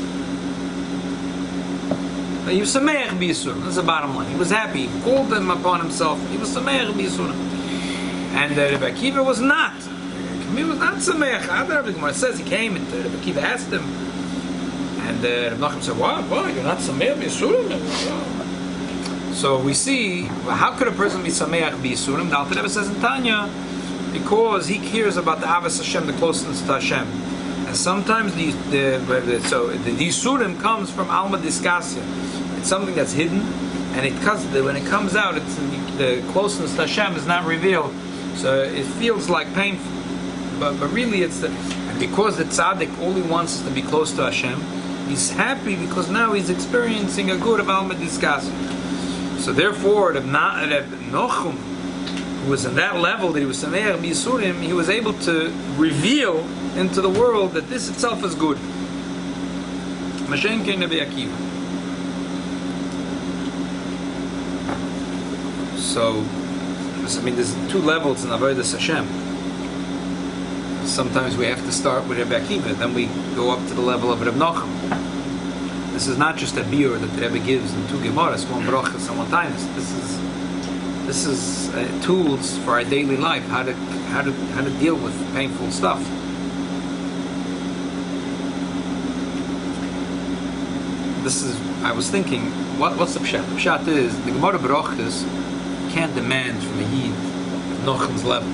he was Sameach B'Yisurim. That's the bottom line. He was happy. He called them upon himself. He was Sameach B'Yisurim. And Rabbi Akiva was not. He was not Sameach. The Gemara says he came and Rabbi Akiva asked him. And Rabbi Nachum said, "Why? You're not Sameach B'Yisurim?" So we see, how could a person be Sameach B'Yisurim? The Alter Rebbe says in Tanya, because he cares about the Avos Hashem, the closeness to Hashem. And sometimes the Yisurim comes from Alma Diskasya. It's something that's hidden, and when it comes out, the closeness to Hashem is not revealed. So it feels like painful, but really it's and because the tzaddik all he wants is to be close to Hashem. He's happy because now he's experiencing a good of Alma Diskasya. So therefore, Reb Nochem, who was in that level that he was Sameach B'Yisurim, he was able to reveal into the world that this itself is good. Mashen Kein Rabbi Akiva. So, there's two levels in Avodas Hashem. Sometimes we have to start with Rabbi Akiva, then we go up to the level of Reb Nochem. This is not just a biur that the Rebbe gives in two Gemaras, one brachas and one tainus. This is tools for our daily life, how to deal with painful stuff. I was thinking, what's the pshat? The pshat is the Gemara brachas can't demand from a Yid Nochem's level.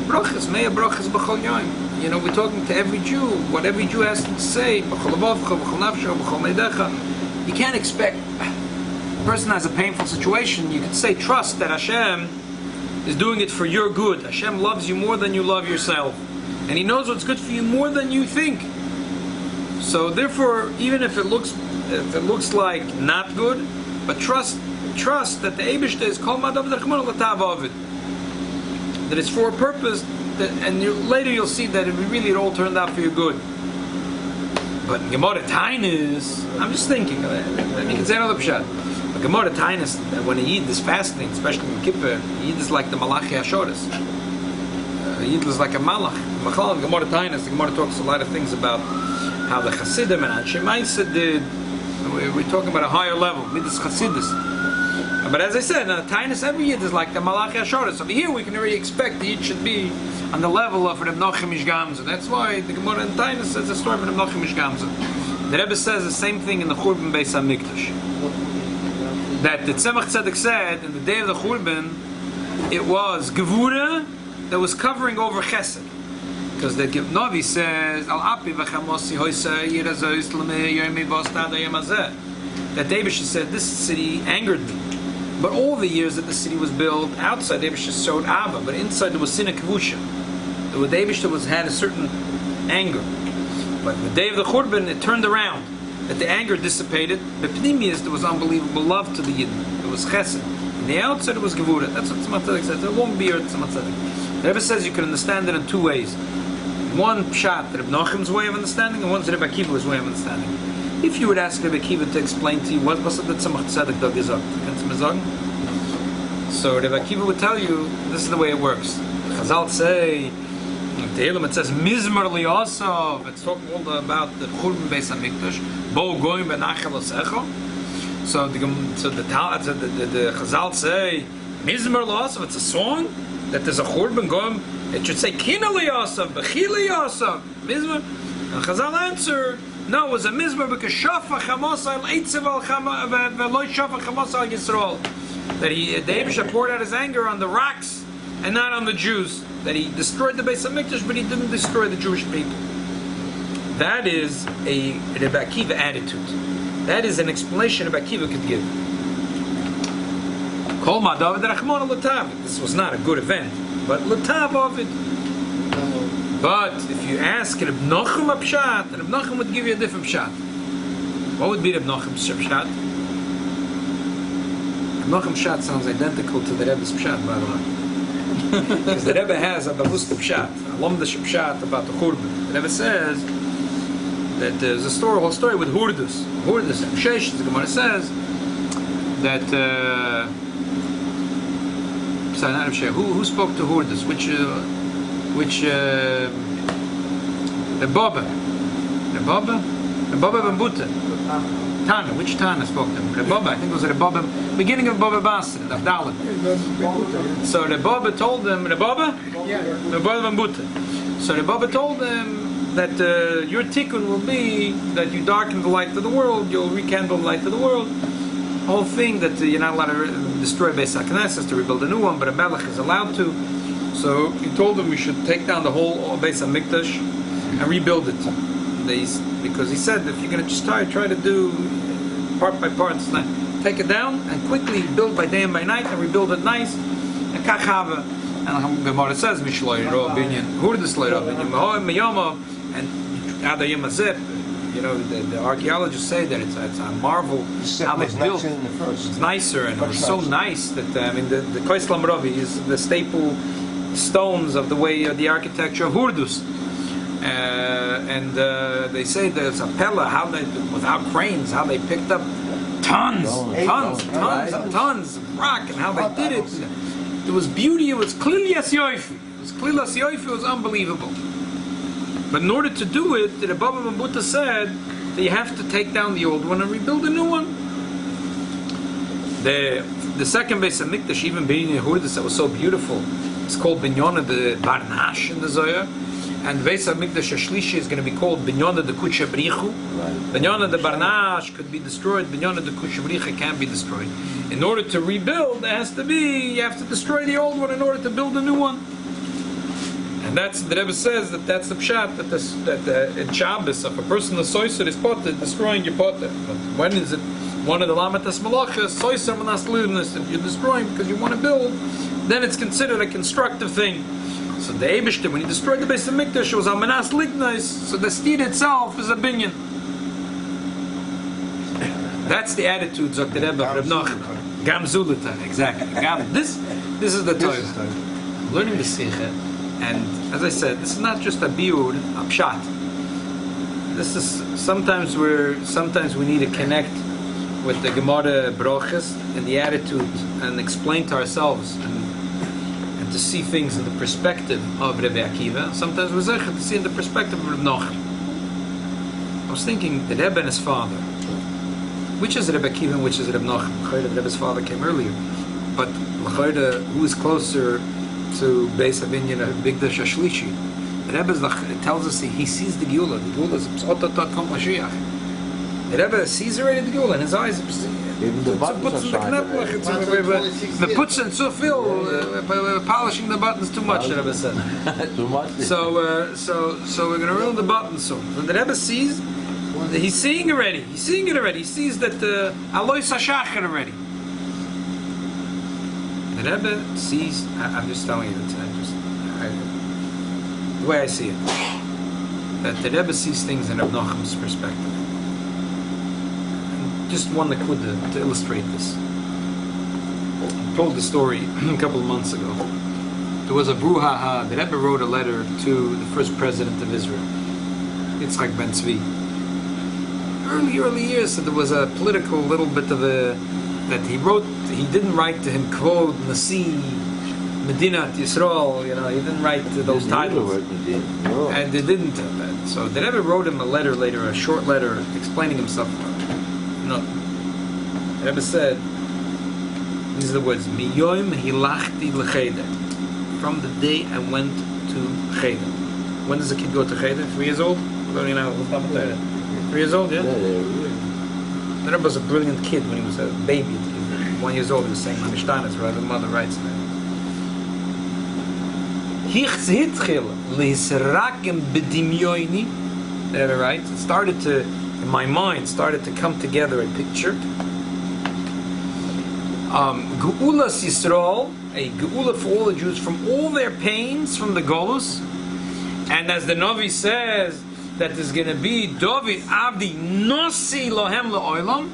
Brachas, mea brachas b'chol yoyim. We're talking to every Jew, what every Jew has to say, b'chol avavcha, b'chol nafsha, b'chol meidecha. You can't expect, a person has a painful situation, you can say, trust that Hashem is doing it for your good. Hashem loves you more than you love yourself. And He knows what's good for you more than you think. So therefore, even if it looks like not good, but trust that the Eibishter is Kol Ma'adav V'Derachmon L'Tav Ovid. That it's for a purpose, and later you'll see that it all turned out for your good. But Gemara Tainus, I'm just thinking, you can say another pshat. But Gemara Tainus, when a Yid is fasting, especially in Kippur, a Yid is like the Malachi Hashoris. A Yid is like a Malach. Gemara Tainus, the Gemara talks a lot of things about how the Chassidim and Anshe Maisa did. We're talking about a higher level, Midas Chassidus. But as I said, Tainus every Yid is like the Malachi Hashoris. Over here we can already expect the Yid should be on the level of Reb Nochem Ish Gamza. That's why the Gemara in Tainus says the story of Reb Nochem Ish Gamza. The Rebbe says the same thing in the Churban Beis HaMikdash. That the Tzemach Tzedek said, in the day of the Churban, it was Gevura that was covering over Chesed. Because the Navi says, Al Api v'chamosi hoysa yirazois l'mei yomi v'ostada yamazeh. That David said, this city angered me. But all the years that the city was built, outside David showed Abba, but inside there was Sina Kavusha. The David had a certain anger. But the day of the Churban, it turned around. That the anger dissipated. The Pnimius, there was unbelievable love to the Yidden. It was Chesed. And the outside it was Gevura. That's what Tzemach Tzedek says. There won't be Tzemach Tzedek. The Rebbe says you can understand it in two ways. One pshat, Reb Nochem's way of understanding, and one's Reb Akiva's way of understanding. If you would ask Reb Akiva to explain to you what's it that Tzemach Tzedek gesagt, kannst du mir sagen? So Reb Akiva would tell you this is the way it works. Chazal say, the Elam, it says Mizmar Liosov. It's talking all about the Churban Beis Hamikdash. Bo Goyim Benachel Osecho. So the Chazal say Mizmar Liosov. It's a song that there's a Churban Goyim. It should say Kina Liosov, Bechi Liosov, Mizmar. And Chazal answered, no, it was a Mizmar because Shafa Chamos al Eitzev al Veloy Shafa Chamos al Yisrael. That the Eibusha poured out his anger on the rocks and not on the Jews. That he destroyed the Beis Hamikdash, but he didn't destroy the Jewish people. That is a Rabbi Akiva attitude. That is an explanation Rabbi Akiva could give. Kol ma David Rachmana L'Tav. This was not a good event, but L'Tav of it. But if you ask Reb Nachum a pshat, Reb Nachum would give you a different pshat. What would be Reb Nachum's pshat? Reb Nachum's pshat sounds identical to the Rebbe's pshat, by the way. Because the Rebbe has a Bavusta pshat, a Lomdish pshat about the Churban. The Rebbe says that there's a whole story with Hurdus. Hurdus and Shesh, the Gemara says that sorry, not who spoke to Hurdus? Which the Baba ben Buta. Tana, which Tana spoke to him? Rabbi, I think it was Rabbi, beginning of Baba Basra, of Dalit. So Rabbi told him, Rabbi ben Buta. So Rabbi told him that your tikkun will be that you darken the light of the world, you'll rekindle the light of the world. The whole thing that you're not allowed to destroy Beis HaKnesses, to rebuild a new one, but a Melech is allowed to. So he told them we should take down the whole Beis HaMikdash and rebuild it. Because he said if you're going to just try to do part by part, take it down and quickly build by day and by night and rebuild it nice. And kachava. And Gemara says Mishloi Ro Binyan, Hurdus Lo Binyan, Mahoy Miyama, and Ada Yamazep. You know, the archaeologists say that it's a marvel how they built. It's nicer, and it was so nice that the Koislam Ravi is the staple stones of the way of the architecture of Hurdus. And they say there's a pella, how they, without cranes, how they picked up tons of rock, and how they did it. It was beauty, it was clearly Yofi. It was unbelievable. But in order to do it, the Baba Mabuta said that you have to take down the old one and rebuild a new one. The second Beis HaMikdash, even being in Hurdus, that was so beautiful, it's called Binyona de Barnash in the Zohar. And Beis HaMikdash Ashlishi is going to be called Binyona de Kutsha Brichu. Binyona de Barnash could be destroyed. Binyona de Kutsha Bricha can't be destroyed. In order to rebuild, you have to destroy the old one in order to build a new one. And that's the Rebbe says that's the pshat that in Shabbos, if a person is soiser is potter, destroying your potter. But when is it one of the lamatas malachas soiser manas lidness? If you're destroying because you want to build, then it's considered a constructive thing. So the Eibishter, when he destroyed the Beis HaMikdash, it was Almanas Lignas. So the steed itself is a binyan. That's the attitude, Zok the Rebbe, Reb Nachman. Gam Zulita, exactly. This is the Torah. Learning the Sikha, and as I said, this is not just a biur, a pshat. This is sometimes we need to connect with the Gemara Brochas and the attitude, and explain to ourselves and to see things in the perspective of Rabbi Akiva. Sometimes we're zeichet to see in the perspective of Reb Nachman. I was thinking the Rebbe and his father. Which is Rabbi Akiva and which is Reb Nachman? The Rebbe's father came earlier, but who is closer to Beis Habinyan of Bigdash Ashlishi? The Rebbe tells us he sees the Geula. The Geula is Ototot Kom Mashiach. The Rebbe sees already the Geula in his eyes. Even the buttons are shiny. The puts and so feel polishing the buttons too much. The Rebbe said. Too much. So we're going to ruin the buttons soon. So the Rebbe sees. He's seeing already. He's seeing it already. He sees that Aloy Sashachar already. The Rebbe sees. I'm just telling you that the way I see it, that the Rebbe sees things in Reb Nachman's perspective. Just one nakuda to illustrate this. I told the story a couple of months ago. There was a brouhaha. The Rebbe wrote a letter to the first president of Israel, Yitzchak Ben Tzvi. Early years, so there was a political little bit of that he wrote. He didn't write to him, quote, Nasi Medina Yisrael, you know, he didn't write those titles. And they didn't. So the Rebbe wrote him a letter later, a short letter, explaining himself. No. The Rebbe said, these are the words, Miyoim hilachti l'cheder. From the day I went to Cheder. When does a kid go to Cheder? 3 years old? 3 years old, yeah? The Rebbe was a brilliant kid when he was a baby. 1 year old, he was saying Mishtanas, right? The mother writes there. The Rebbe writes, it started to, in my mind, started to come together a picture. Geulas Yisrael, a Geula for all the Jews from all their pains from the Golus. And as the Navi says, that there's going to be David Avdi Nosi Lohem La'olam,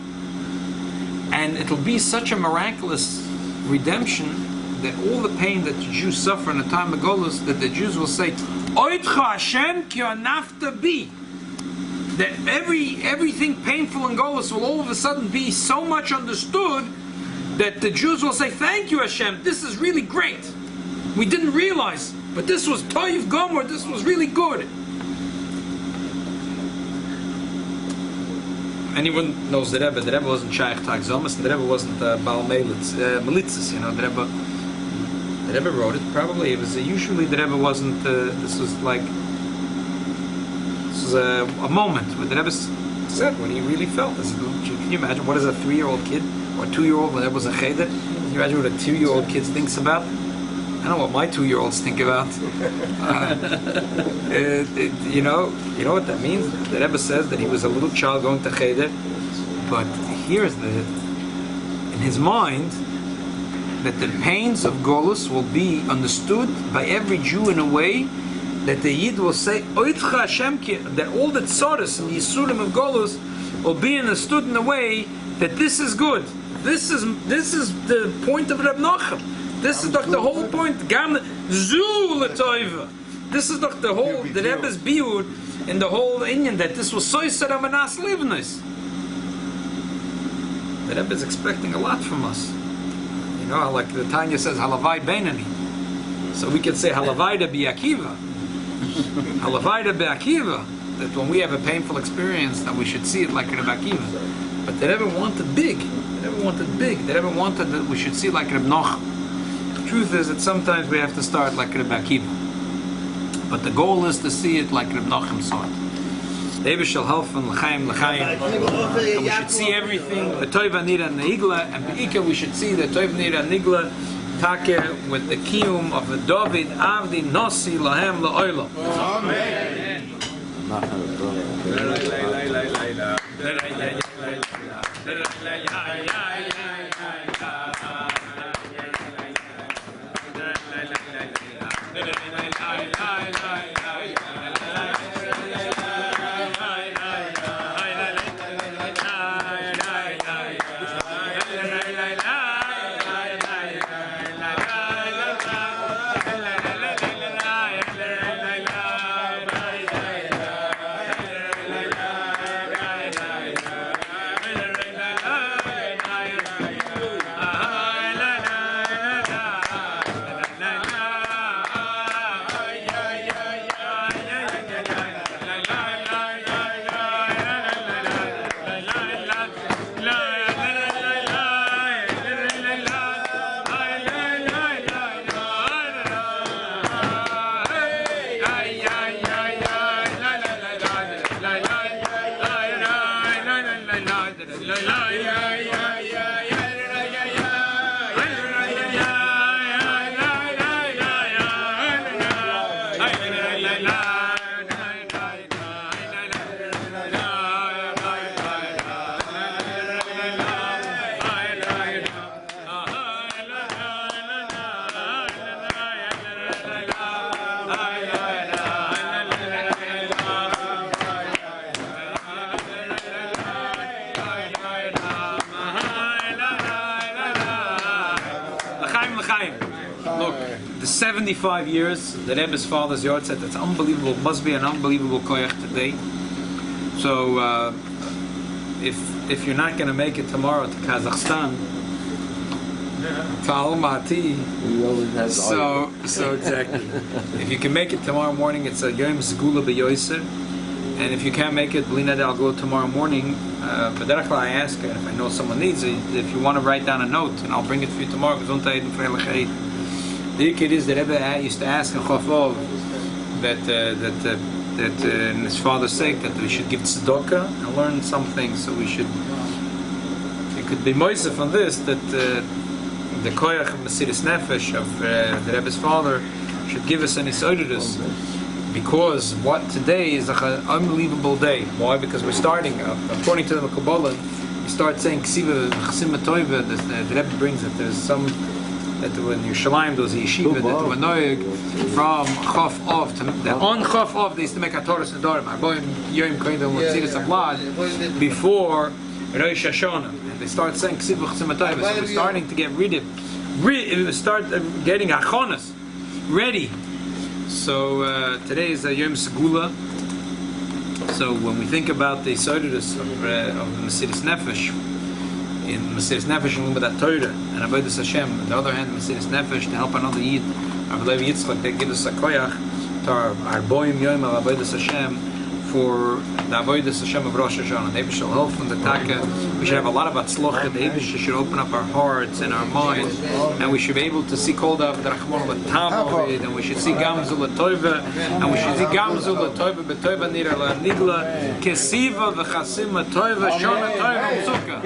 and it'll be such a miraculous redemption that all the pain that the Jews suffer in the time of Golus, that the Jews will say, Oitcha Hashem ki anafta bi. That everything painful in Golus will all of a sudden be so much understood that the Jews will say, thank you Hashem, this is really great. We didn't realize, but this was Toiv Gomer, this was really good. Anyone knows the Rebbe. The Rebbe wasn't Shaykh Tag Zomas, and the Rebbe wasn't Baal Melitzis, you know, the Rebbe wrote it, probably. It was usually the Rebbe wasn't, this was a moment where the Rebbe said what he really felt. Can you imagine, what does a 3-year-old kid or a 2-year-old when there was a cheder? Can you imagine what a 2-year-old kid thinks about? I don't know what my 2-year-olds think about. You know what that means? The Rebbe says that he was a little child going to cheder, but here's in his mind, that the pains of Golus will be understood by every Jew in a way that the Yid will say, Oitcha Hashem ki, that all the tzaras and the Yisurim of Golus will be understood in a way that this is good. This is the point of Reb Nachum. This is the whole point. Gam Zu L'Toiva. This is the whole, the Rebbe's biur in the whole Inyan, that this was Soiser Amanas Livnis. The Rebbe is expecting a lot from us. You know, like the Tanya says, Halavai Beinani. So we could say Halavai de Bi'akiva. Halavai de Bi'akiva. That when we have a painful experience, that we should see it like Reb Akiva. But the Rebbe wanted big. The Rebbe wanted big. The Rebbe wanted that we should see like Reb Nachum. The truth is that sometimes we have to start like Reb Akiva. But the goal is to see it like Reb Nachum saw it. The Rebbe shall help and l'chaim. And we should see everything. The Toiv Nira Neigla, and Be'ika we should see the Toiv Nira Neigla Take with the Kiyum of the David Avdi Nosi Lahem La'olam. Look, the 75 years, the Rebbe's father's yard said, that's unbelievable, must be an unbelievable koyach today. So, if you're not going to make it tomorrow to Kazakhstan, Ta'almati. We always have So exactly. If you can make it tomorrow morning, it's a Yom Zgula B'Yoser. And if you can't make it, B'linad, I'll go tomorrow morning. But then I ask, and if I know someone needs it, if you want to write down a note, and I'll bring it for you tomorrow. The kid is that Rebbe used to ask in Chof that in his father's sake that we should give tzedakah and learn something. So we should. It could be moisef on this that the koyach of Mesiris Nefesh of the Rebbe's father should give us an isoidus. Because what today is an unbelievable day. Why? Because we're starting, according to the Kabbalah, you start saying Ksiva Chasima Toiva. The Rebbe brings it. There's some that in Yerushalayim there was a yeshiva that were noig from Chof Of to on Chof Of they used to make a Torah Nedarim. Arboim Yom Koyim Tzidus Ablad before Rosh Hashanah, and they start saying Ksiva Chasima Toiva. So we're starting to get we start getting achonas ready. So today is a Yom Segula. So when we think about the Sodus of Mesiris Nefesh, in Mesiris Nefesh and Lumadat Torah and Avodas Hashem, on the other hand, Mesiris Nefesh to help another Yid, Rabbi Levi Yitzchak, they give us a koyach to our boim Yom of Avodas Hashem for the Avodas Hashem of Rosh Hashanah. The Eibush shall help from the Taka. We should have a lot of atzlocha. The Eibush should open up our hearts and our minds, and we should be able to see Kol Dav D'Rachmon L'Tamovid, and we should see Gamzul L'Toiva, and we should see Gamzul L'Toiva B'Toiva Nira L'Nigla Kesiva V'Chasim L'Toiva Shona Toiva U'Sukkah.